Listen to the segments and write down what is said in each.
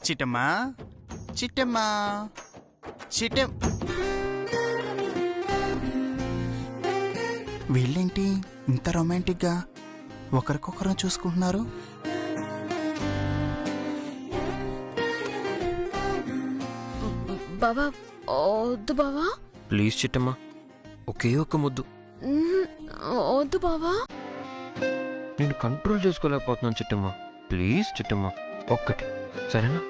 చిట్టమ్మా చిట్టమ్మా చిట్టం వీళ్ళేంటి ఇంత రొమాంటిక్గా ఒకరికొకరు చూసుకుంటున్నారు? బావా వద్దు బావా, ప్లీజ్ చిట్టమ్మా, ఒకే ఒక్క ముద్దు. వద్దు బావా, నేను కంట్రోల్ చేసుకోలేకపోతున్నాను చిట్టమ్మా. ప్లీజ్ చిట్టమ్మా, ఒక్కటి సరేనా?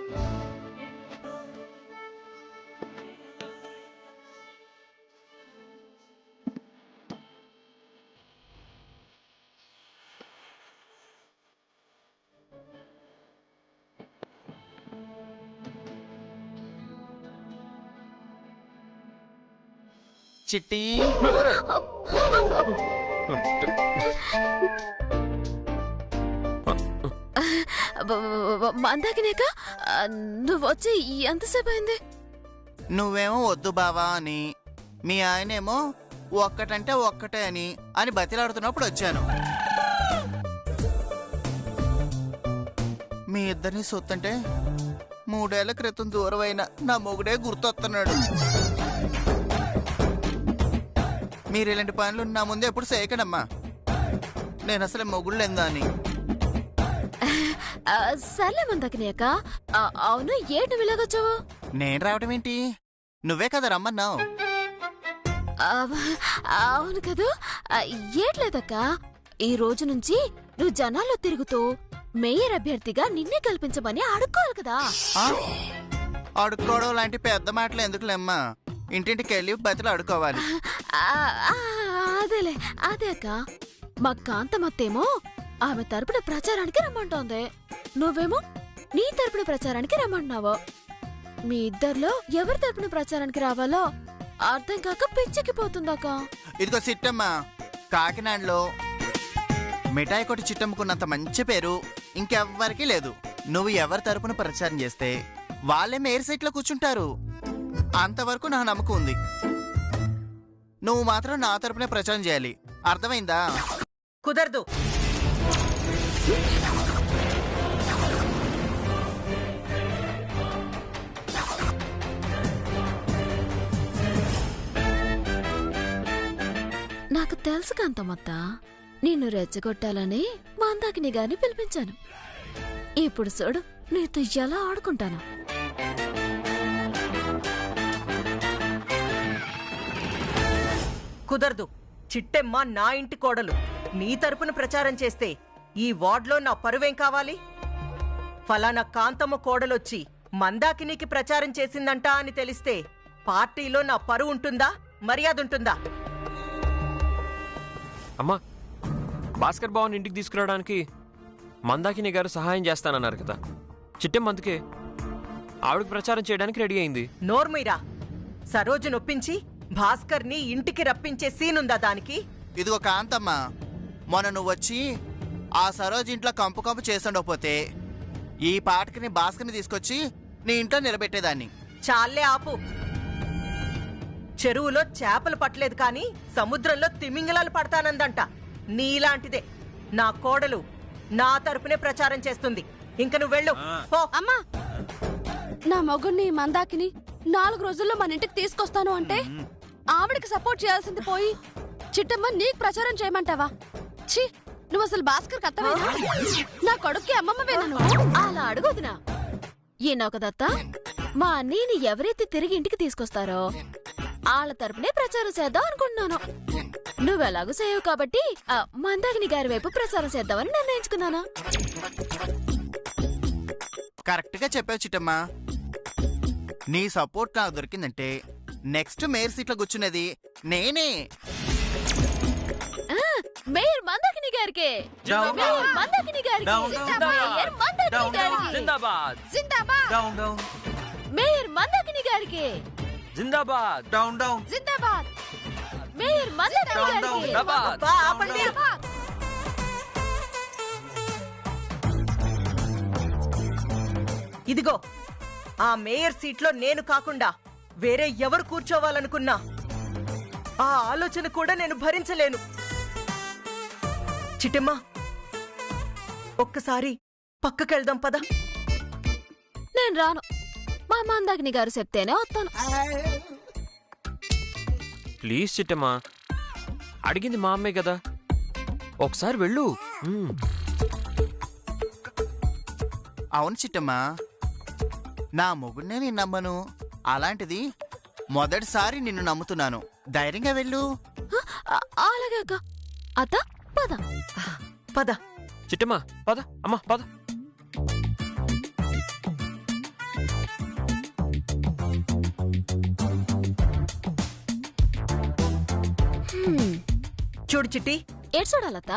చిట్టి మందాకినాక నువ్వు వచ్చి ఎంతసేపు అయింది? నువ్వేమో వద్దు బావా అని, మీ ఆయనేమో ఒక్కటంటే ఒక్కటే అని బతిలాడుతున్నప్పుడు వచ్చాను. మీ ఇద్దరిని సొత్తంటే 3 ఏళ్ల క్రితం దూరమైన నా మొగుడే గుర్తొస్తున్నాడు. మీరు ఇలాంటి పనులు నా ముందే ఎప్పుడు చేయకండమ్మా. నేను అసలు మొగుళ్ళేందా అని. సర్లే మందాకినాక, అవును ఏంటి నువ్వు ఇలాగొచ్చావు? నేను రావటం ఏంటి, నువ్వే కదా రమ్మన్నావు. అవును కదా, ఏట్లేదక్క, ఈ రోజు నుంచి నువ్వు జనాల్లో తిరుగుతూ మేయర్ అభ్యర్థిగా నిన్నే కల్పించమని అడుక్కోవాలి కదా. అడుక్కోవడం లాంటి పెద్ద మాటలు ఎందుకులేమ్మా, ఇంటింటికి వెళ్ళి బతిలో అడుకోవాలి. అదేలే, అదే అక్క, మా కాంతమత్తేమో ఆమె తరపున ప్రచారానికి రమ్మంటోంది, నువ్వేమో నీ తరపున ప్రచారానికి రమ్మంటున్నావు. మీ ఇద్దర్లో ఎవరి తరపున ప్రచారానికి రావాలో అర్థం కాక పిచ్చెక్కిపోతుందక్క. ఇదిగో చిట్టమ్మా, కాకినాడలో మిఠాయి కొట్టి చిట్టమ్మకున్నంత మంచి పేరు ఇంకెవ్వరికీ లేదు. నువ్వు ఎవరి తరపున ప్రచారం చేస్తే వాళ్ళే మేయర్ సీట్లో కూర్చుంటారు. అంతవరకు నా నమ్మకం ఉంది. నువ్వు మాత్రం నా తరపునే ప్రచారం చేయాలి, అర్థమైందా? కుదరదు. నాకు తెలుసు కాంతమత్త, నిన్ను రెచ్చగొట్టాలని మందాకిని గాని పిలిపించాను. ఇప్పుడు చూడు నీతో ఎలా ఆడుకుంటాను. కుదరదు. చిట్టెమ్మ నా ఇంటి కోడలు. నీ తరపున ప్రచారం చేస్తే ఈ వార్డులో నా పరువేం కావాలి? ఫలానా కాంతమ్మ కోడలొచ్చి మందాకినికి ప్రచారం చేసిందంటా అని తెలిస్తే పార్టీలో నా పరువు ఉంటుందా, మర్యాద ఉంటుందా? అమ్మా, భాస్కర్ బావని ఇంటికి తీసుకురావడానికి మందాకిని గారు సహాయం చేస్తానన్నారు కదా. చిట్టెమ్మ అందుకే ఆవిడకి ప్రచారం చేయడానికి రెడీ అయింది. నోర్మీరా, సరోజు నొప్పించి భాస్కర్ని ఇంటికి రప్పించే సీనుందా దానికి? ఇదిగో కాంతమ్మ, మొన్న నువ్వు వచ్చి ఆ సరోజ్ ఇంట్లో కంపు కంపు చేస్తుండకపోతే ఈ పాటకిని భాస్కర్ని తీసుకొచ్చి నీ ఇంట్లో నిలబెట్టేదాన్ని. చాలే ఆపు. చెరువులో చేపలు పట్టలేదు కాని సముద్రంలో తిమింగలాలు పడతానందంట. నీలాంటిదే నా కోడలు నా తరపునే ప్రచారం చేస్తుంది. ఇంక నువ్వు వెళ్ళు. అమ్మా, నా మొగుణ్ణి మందాకిని 4 రోజుల్లో మన ఇంటికి తీసుకొస్తాను అంటే ఆవిడకి సపోర్ట్ చేయాల్సింది పోయి చిట్టమ్మ నీకు ప్రచారం చేయమంటావా? ఛీ, నువ్వు అసలు భాస్కర్ కత్తవేనా? నా కొడుక్కి అమ్మమ్మవేనా నువ్వు? అలా అడుగుతున్నా. ఈయనొక దత్త, మా అన్నయ్యని ఎవరైతే తిరిగి ఇంటికి తీసుకొస్తారో వాళ్ళ తరపునే ప్రచారం చేద్దాం అనుకుంటున్నాను. నువ్వెలాగూ చేయవు కాబట్టి మందాకిని గారి వైపు ప్రచారం చేద్దామని నిర్ణయించుకున్నాను. కరెక్ట్ గా చెప్పావు చిట్టమ్మా. నీ సపోర్ట్ నాకు దొరికిందంటే నెక్స్ట్ మేయర్ సీట్లో కూర్చునేది నేనే. మేయర్ మందాకిని గారికి, మేయర్ మందాకిని గారికి, మేయర్ మందాకిని గారికి, జిందాబాద్ జిందాబాద్, మేయర్ మందాకిని గారికి, జిందాబాద్ జిందాబాద్, మేయర్ మందాకిని గారికి. అబ్బా, ఆపండి. ఇదిగో, ఆ మేయర్ సీట్లో నేను కాకుండా వేరే ఎవరు కూర్చోవాలనుకున్నా ఆ ఆలోచన కూడా నేను భరించలేను. చిట్టమ్మా, ఒక్కసారి పక్కకెళ్దాం పద. నా నేను రాను. మా మందాకిని గారు చెప్తేనే వస్తాను. ప్లీజ్ చిట్టమ్మా, అడిగింది మా అమ్మే కదా, ఒకసారి వెళ్ళు. అవును చిట్టమ్మా, నా మొగుడినే నేను నమ్మను. అలాంటిది మొదటిసారి నిన్ను నమ్ముతున్నాను. ధైర్యంగా వెళ్ళు. అలాగే అక్క. అత్త పద. పద. చిట్టమ్మా పద, అమ్మా పద. చూడు చిట్టి. ఎడ్ చూడాలత్త,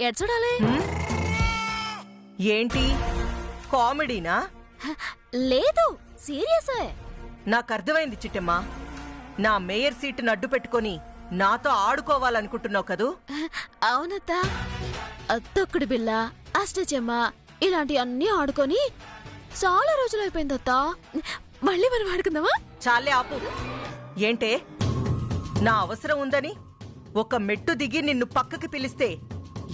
ఎడ్ చూడాలి. ఏంటి కామెడీనా? లేదు, సీరియసే. నాకు అర్థమైంది చిట్టమ్మా. నా మేయర్ సీటును అడ్డు పెట్టుకొని నాతో ఆడుకోవాలనుకుంటున్నావు కదూ? అవునత్త. తొక్కుడు బిల్ల, అష్టచెమ్మ ఇలాంటి అన్నీ ఆడుకొని చాలా రోజులైపోయిందత్త. మళ్ళీ మనం ఆడుకుందామా? చాలే ఆపు. ఏంటే, నా అవసరం ఉందని ఒక మెట్టు దిగి నిన్ను పక్కకి పిలిస్తే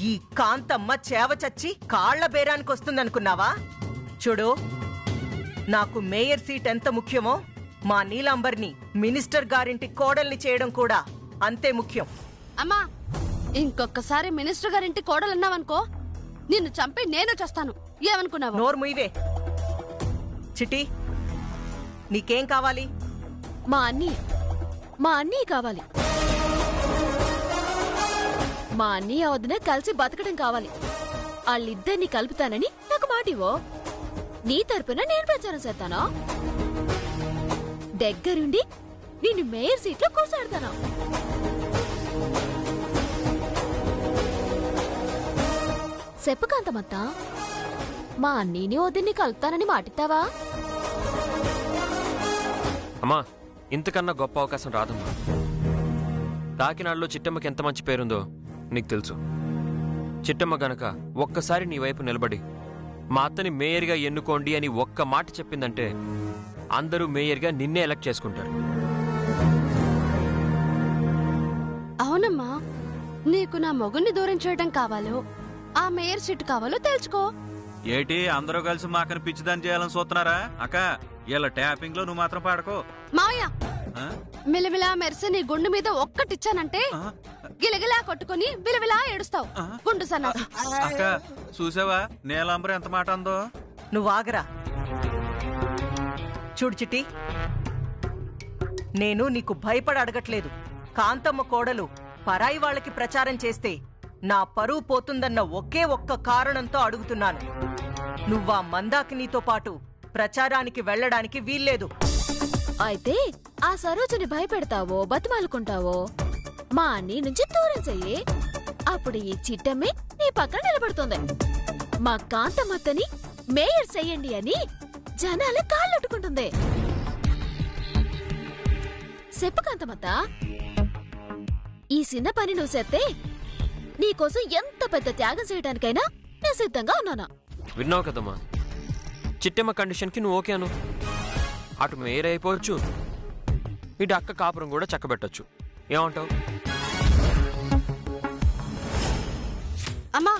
ఈ కాంతమ్మ చేవ చచ్చి కాళ్ల బేరానికి వస్తుందనుకున్నావా? చూడు, నాకు మేయర్ సీట్ ఎంత ముఖ్యమో మా నీలాంబర్ని మినిస్టర్ గారింటి కోడల్ని చేయడం కూడా అంతే ముఖ్యం. అమ్మా, ఇంకొకసారి మినిస్టర్ గారింటి కోడలన్నావనుకో, నిన్ను చంపి నేను చేస్తాను. ఏమనుకున్నావు? నోరు ముయ్యవే. చిటి, నీకేం కావాలి? మా అన్నీ కావాలి. మా అన్నయ్య వదిన కలిసి బతకడం కావాలి. వాళ్ళిద్దరిని కలుపుతానని నాకు మాటివో. నీ తరపున నేను ప్రచారం చేస్తానా? దగ్గరుండి నిన్ను మేయర్ సీట్లో కూర్చాడతాను. చెప్పకాంతమంతా, మా అన్నీని వదిన్ని కలుపుతానని మాటిస్తావా? అమ్మా, ఇంతకన్నా గొప్ప అవకాశం రాదమ్మా. కాకినాడలో చిట్టమ్మకి ఎంత మంచి పేరుందో నీకు తెలుసు. చిట్టమ్మ గనక ఒక్కసారి నీ వైపు నిలబడి మా అత్తని మేయర్గా ఎన్నుకోండి అని ఒక్క మాట చెప్పిందంటే అందరూ మేయర్గా నిన్నే ఎలక్ట్ చేసుకుంటారు. అవునమ్మా, నీకు నా మొగుణ్ణి దూరం చేయడం కావాలో ఆ మేయర్ సీట్ కావాలో తెలుసుకో. ఏటి అందరూ కలిసి మాకని పిచ్చిదాన్ని చేయాలని చూస్తున్నారా? అక్క, ఇలా ట్యాపింగ్ లో నువ్వు మాత్రం పాడకో. మావయ్య, ఆ? మిలమిలా మెరిసే నీ గుండు మీద ఒక్కటిచ్చానంటే గిలగిలా కొట్టుకుని విలవిలా ఏడుస్తావు. గుండు సన్నాసి. అక్క, చూసావా నీలాంబరం ఎంత మాట అందో? నువ్వు ఆగరా. చూడు చిట్టి, నేను నీకు భయపడి అడగట్లేదు. కాంతమ్మ కోడలు పరాయి వాళ్ళకి ప్రచారం చేస్తే నా పరువు పోతుందన్న ఒకే ఒక్క కారణంతో అడుగుతున్నాను. నువ్వా మందాకినీతో పాటు ప్రచారానికి వెళ్ళడానికి వీల్లేదు. అయితే ఆ సరోజని భయపెడతావో బతిమాలుకుంటావో మా అన్నీ నుంచి దూరం చెయ్యి. అప్పుడు ఈ చిట్టమ్మే నీ పక్కన నిలబడుతుంది. మా కాంతమ్మత్తని మేయర్ చెయ్యండి అని జనాల కాళ్ళట్టుకుంటుంది. చెప్పు కాంతమ్మత్త, ఈ చిన్న పని నువ్వు చేస్తే నీకోసం ఎంత పెద్ద త్యాగం చేయడానికైనా నేను సిద్ధంగా ఉన్నానా? విన్నావు కదమ్మా, చిట్టమ్మ కండిషన్కి నువ్వు ఓకే అను. అటు మేయర్ అయిపోవచ్చు, ఇటు అక్క కాపురం కూడా చక్కబెట్టచ్చు. ఏమంటావు? అమ్మా,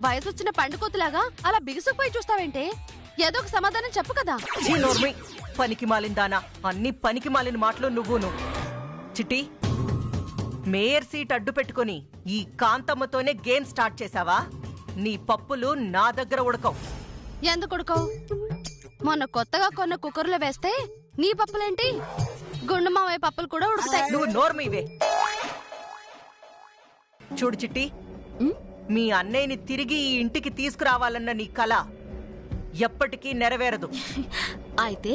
వయసు వచ్చిన పండుకోతులాగా అలా బిగుసుకుపోయి చూస్తావేంటే? ఏదో ఒక సమాధానం చెప్పు కదా. ఛీ, నోర్మి. పనికి మాలిందానా, అన్ని పనికి మాలిన మాటలు నువ్వును. చిట్టి, మేయర్ సీట్ అడ్డు పెట్టుకుని ఈ కాంతమ్మతోనే గేమ్ స్టార్ట్ చేసావా? నీ పప్పులు నా దగ్గర ఉడకవు. ఎందుకు ఉడకవు? మొన్న కొత్తగా కొన్న కుక్కర్లో వేస్తే నీ పప్పులేంటి, గుండు మావయ్య పప్పులు కూడా ఉడుకుతాయి. నువ్వు నోర్మివే. చూడు చిట్టి, మీ అన్నయ్యని తిరిగి ఈ ఇంటికి తీసుకురావాలన్న నీ కల ఎప్పటికీ నెరవేరదు. అయితే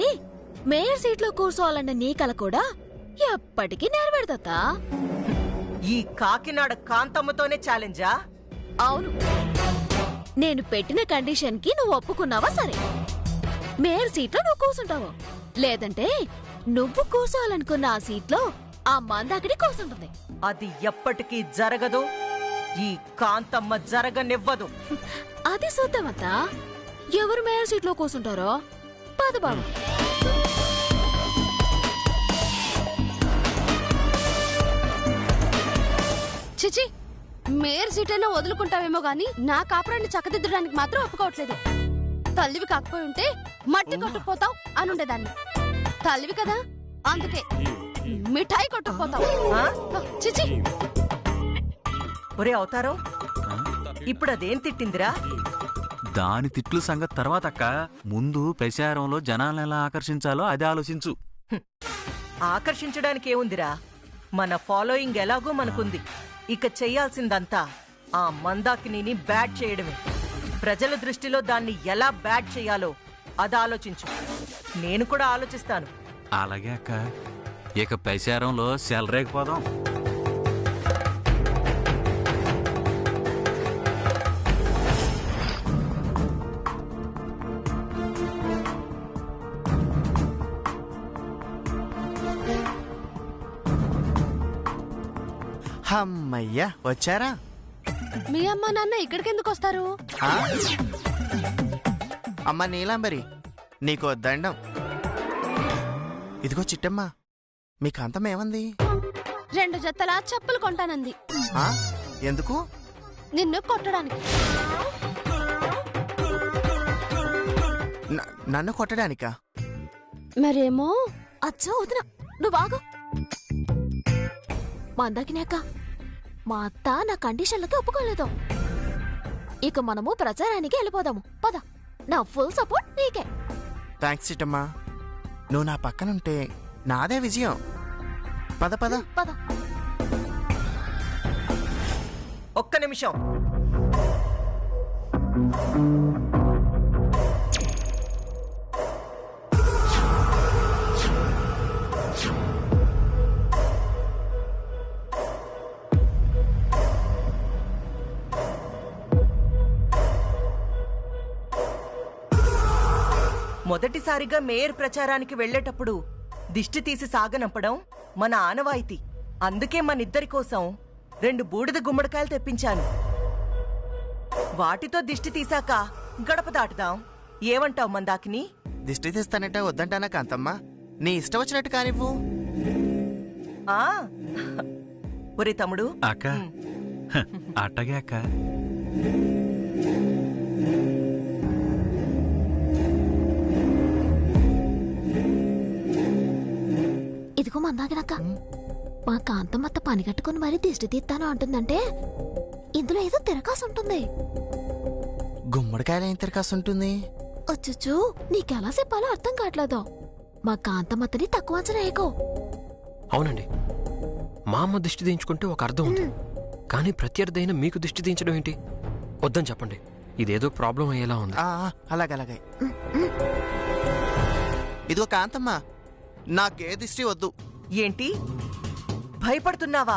మేయర్ సీట్లో కూర్చోవాలన్న నీ కల కూడా ఎప్పటికీ నెరవేరుతా? ఈ కాకినాడ కాంతమ్మతోనే ఛాలెంజా? అవును. నేను పెట్టిన కండిషన్ కి నువ్వు ఒప్పుకున్నావా? సరే, మేయర్ సీట్లో నువ్వు కూర్చుంటావు. లేదంటే నువ్వు కూర్చోవాలనుకున్న ఆ సీట్లో ఆ మందాకిని కూర్చుంటుంది. అది ఎప్పటికీ జరగదు. ఈ కాంతమ్మ జరగనివ్వదు. అది చూద్దామంతా. ఎవరు మేయర్ సీట్లో కూర్చుంటారో పద బాబు. చిచి, మేయర్ సీట్లైనా వదులుకుంటావేమో గాని నా కాపురాన్ని చక్కదిద్దడానికి మాత్రం ఒప్పుకోవట్లేదు. తల్లివి కాకపోయి ఉంటే మట్టి కొట్టుకుపోతావు అని ఉండేదాన్ని. తల్లివి కదా, అందుకే మిఠాయి కొట్టుకుపోతావు. ఆ? చిచి, ఒరే అవతారం, ఇప్పుడు అదేం తిట్టిందిరా? దాని తిట్లు సంగతి తర్వాత అక్క, ముందు ప్రచారంలో జనాలను ఎలా ఆకర్షించాలో అది ఆలోచించు. ఆకర్షించడానికి ఏముందిరా, మన ఫాలోయింగ్ ఎలాగో మనకుంది. ఇక చెయ్యాల్సిందంతా ఆ మందాకిని బ్యాట్ చేయడమే. ప్రజల దృష్టిలో దాన్ని ఎలా బ్యాట్ చేయాలో అది ఆలోచించు. నేను కూడా ఆలోచిస్తాను. అలాగే అక్క, ఇక ప్రచారంలో సెలరేకపోదాం. అమ్మయ్యా వచ్చారా? మీ అమ్మ నాన్న ఇక్కడికి ఎందుకు వస్తారు? ఆ? అమ్మ నీలాంబరి, నీకో దండం. ఇదిగో చిట్టమ్మ, మీ కాంతం ఏమంది? 2 జతల చెప్పులు కొంటానంది. ఆ? ఎందుకు? నిన్ను కొట్టడానికి. నన్ను కొట్టడానికా? మరేమో అచ్చా వదిన, నువ్వు ఆగు. మందాకిని అక్క, మా అత్త నా కండిషన్లకి ఒప్పుకోలేదు. ఇక మనము ప్రచారానికి వెళ్ళిపోదాము. పద, నా ఫుల్ సపోర్ట్ నీకే. థ్యాంక్స్ చిట్టమ్మ, నువ్వు నా పక్కనుంటే నాదే విజయం. పద పద. పద. ఒక్క నిమిషం. మొదటిసారిగా మేయర్ ప్రచారానికి వెళ్లేటప్పుడు దిష్టి తీసి సాగనంపడం మన ఆనవాయితీ. అందుకే మనిద్దరి కోసం 2 బూడిద గుమ్మడికాయలు తెప్పించాను. వాటితో దిష్టి తీసాక గడప దాటుదాం. ఏమంటావు మందాకిని? దిష్టి తీస్తానంటే వద్దంటానా కాంతమ్మ? నీ ఇష్టం వచ్చినట్టు కానివ్వు. ఆ ఒరే తమ్ముడు. అక్క, అట్టగే అక్క. ఇదిగో మందాకినక్క, మా కాంతమ్మత్త పని కట్టుకుని మరీ దిష్టి తీస్తాను అంటుందంటే ఇందులో ఏదో తిరకాసు ఉంటుంది. గుమ్మడికాయలు ఏం తిరకాసు ఉంటుంది? వచ్చుచు, నీకెలా చెప్పాలో అర్థం కావట్లేదు. మా కాంతమ్మత్తని తక్కువ అంచనా వేయకు. అవునండి, మా అమ్మ దిష్టి దించుకుంటే ఒక అర్థం ఉంది, కానీ ప్రత్యర్థి అయిన మీకు దిష్టి దించడం ఏంటి? వద్దని చెప్పండి, ఇదేదో ప్రాబ్లం అయ్యేలా ఉంది. అలాగే. ఇదిగో కాంతమ్మ, నాకే దిష్టి వద్దు. ఏంటి, భయపడుతున్నావా?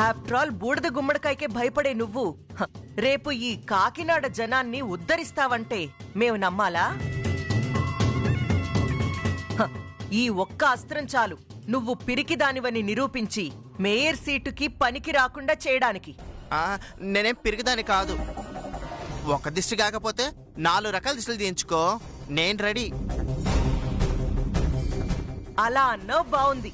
ఆఫ్టర్ ఆల్ బూడిద గుమ్మడికాయకే భయపడే నువ్వు రేపు ఈ కాకినాడ జనాన్ని ఉద్ధరిస్తావంటే మేము నమ్మాలా? ఈ ఒక్క అస్త్రం చాలు నువ్వు పిరికిదానివని నిరూపించి మేయర్ సీటుకి పనికి రాకుండా చేయడానికి. నేనేం పిరికిదాని కాదు. ఒక దిష్టి కాకపోతే 4 రకాల దిష్టిలు తీయించుకో, నేను రెడీ. అలా అన్నావు, బావుంది.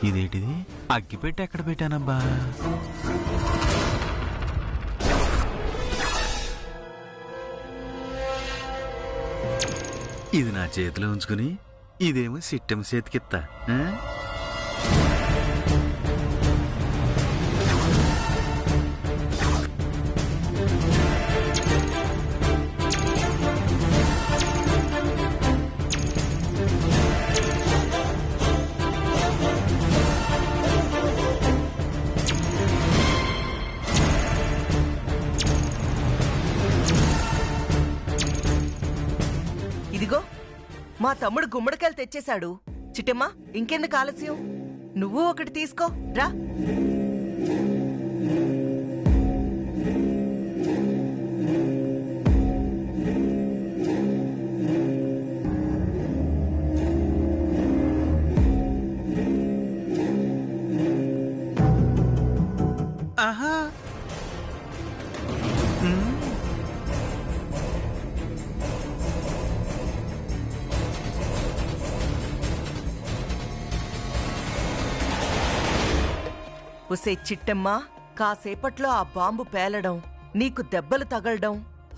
ఇదేంటిది? అగ్గిపెట్టి ఎక్కడ పెట్టానబ్బా? ఇది నా చేతిలో ఉంచుకుని ఇదేమో సిట్టం చేతికిత్తా. ఇదిగో మా తమ్ముడు గుమ్మడికాయలు తెచ్చేశాడు. చిట్టమ్మా, ఇంకెందుకు ఆలస్యం? నువ్వు ఒకటి తీసుకో రా. ఆహా. ఒసే చిట్టమ్మా, కాసేపట్లో ఆ బాంబు పేలడం, నీకు దెబ్బలు తగలడం,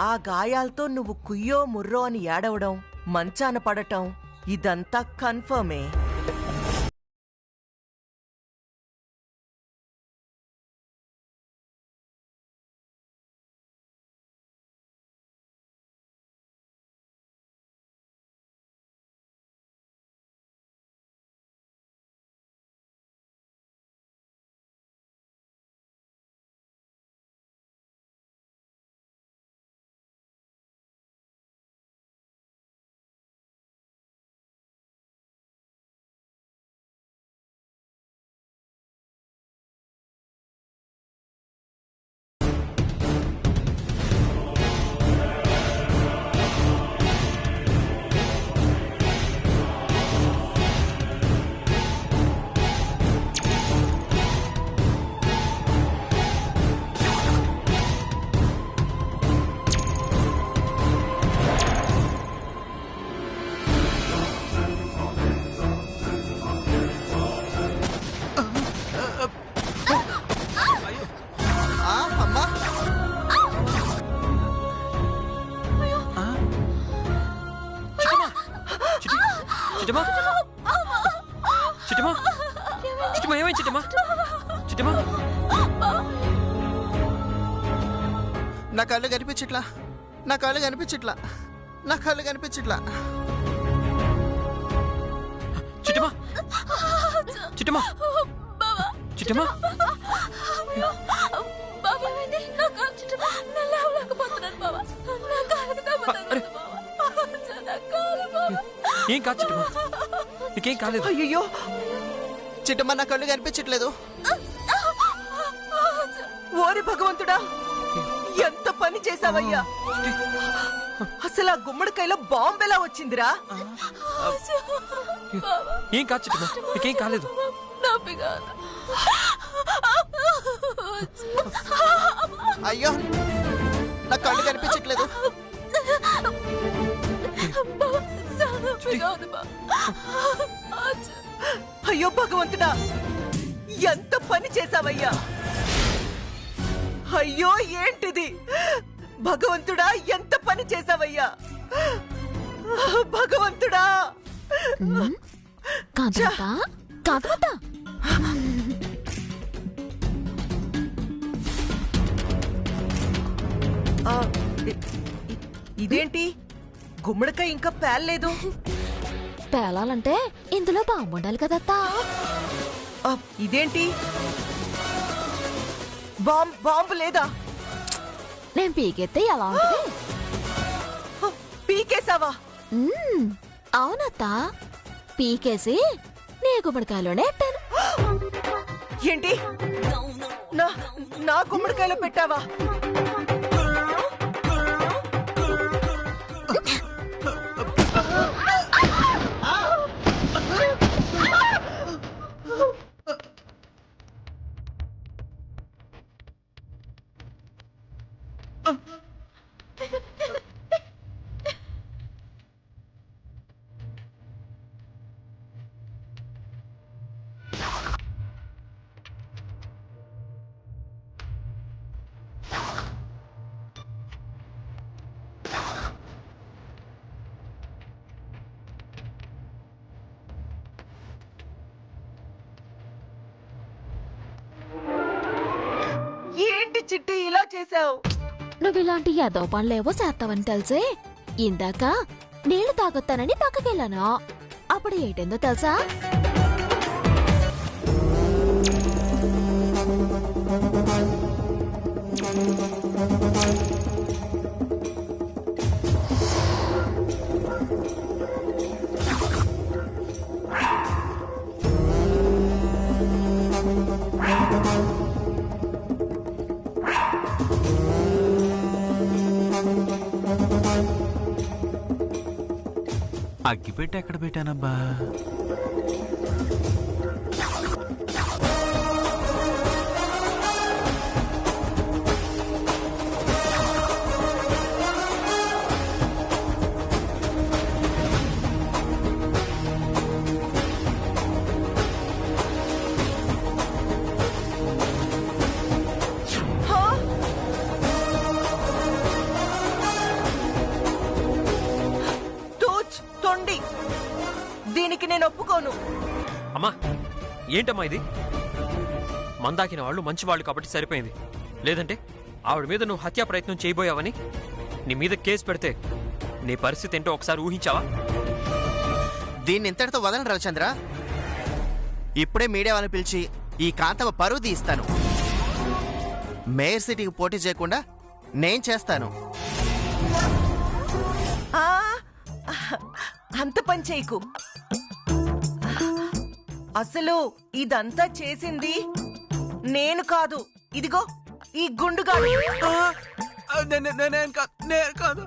ఆ గాయాలతో నువ్వు కుయ్యో ముర్రో అని ఏడవడం, మంచాన పడటం ఇదంతా కన్ఫర్మే. అమ్మా, చిట్టమా, చిట్టమా, చిట్టమా, ఏమైంది చిట్టమా? చిట్టమా, నా కళ్ళు కనిపించట్లా, నా కళ్ళు కనిపించట్లా, నా కళ్ళు కనిపించట్లా. చిట్టమా, చిట్టమా, చిట్టమా, ఏం కాదు చిట్టమా, నీకేం కాలేదు. అయ్యో, చిట్టమ్మ, నా కళ్ళు కనిపించట్లేదు. ఓరి భగవంతుడా, ఎంత పని చేశావయ్యా! అసలు ఆ గుమ్మడికాయలో బాంబు ఎలా వచ్చిందిరా? ఏం కాదు చిట్టమా, నీకేం కాలేదు. అయ్యో, నా కళ్ళు కనిపించట్లేదు. అయ్యో భగవంతుడా, ఎంత పని చేశావయ్యా! అయ్యో, ఏంటిది? భగవంతుడా, ఎంత పని చేశావయ్యా! భగవంతుడా! కాంతమత, కాంతమత, ఆ, ఇదేంటి? గుమ్మడికాయ ఇంకా పేలలేదు. పేలాలంటే ఇందులో బాంబు ఉండాలి కదత్తా. ఇదేంటి? బాంబు లేదా? నేను పీకెత్తే ఎలా ఉంటుంది? పీకేశావా? అవునత్తా, పీకేసి నీ గుమ్మడికాయలోనే ఎట్టాను. ఏంటి? నా గుమ్మడికాయలో పెట్టావా? ఏంటి చిట్టి ఇలా చేసావు? నువ్వు ఇలాంటి ఏదో పనులేవో చేస్తావని తెలిసే ఇందాక నీళ్లు తాగొత్తానని పక్కకెళ్ళాను. అప్పుడు ఏంటందో తెలుసా? అగ్గిపెట్టి ఎక్కడ పెట్టానబ్బా? దీనికి నేను ఒప్పుకోను. అమ్మా ఏంటమ్మా ఇది? మందాకిన వాళ్ళు మంచి వాళ్ళు కాబట్టి సరిపోయింది. లేదంటే ఆవిడ మీద నువ్వు హత్యా ప్రయత్నం చేయబోయావని నీ మీద కేసు పెడితే నీ పరిస్థితి ఏంటో ఒకసారి ఊహించావా? దీన్ని ఇంతటితో వదలను రవిచంద్ర. ఇప్పుడే మీడియా వాళ్ళని పిలిచి ఈ కాంతమ్మ పరువు తీస్తాను. మేయర్ సిటీకి పోటీ చేయకుండా నేను చేస్తాను. అంత పని చేయకు. అసలు ఇదంతా చేసింది నేను కాదు, ఇదిగో ఈ గుండుగాడు. నేను కాదు.